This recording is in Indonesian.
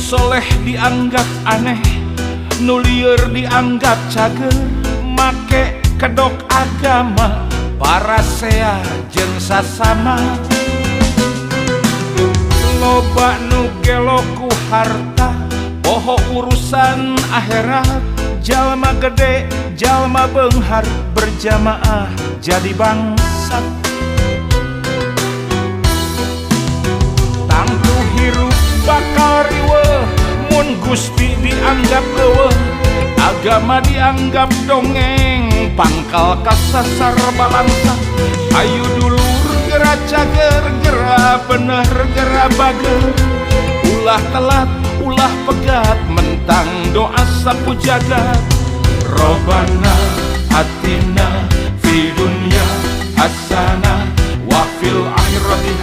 soleh dianggap aneh, nu lieur dianggap cager, make kedok agama, parasea jeung sasama. Loba nu gelo ku harta, poho urusan akhirat, jalma gede, jalma beunghar, berjamaah jadi bangsat. Tangtu hirup bakal riweuh, mun Gusti dianggap eueuh, agama dianggap dongeng, pangkal kasasar balangsa. Ayu dulur gera cager, gera bener, gera bager, ulah telat, ulah pegat, mentang doa sapu jagat. Robbana atina fi dunya hasanah wa fil akhirati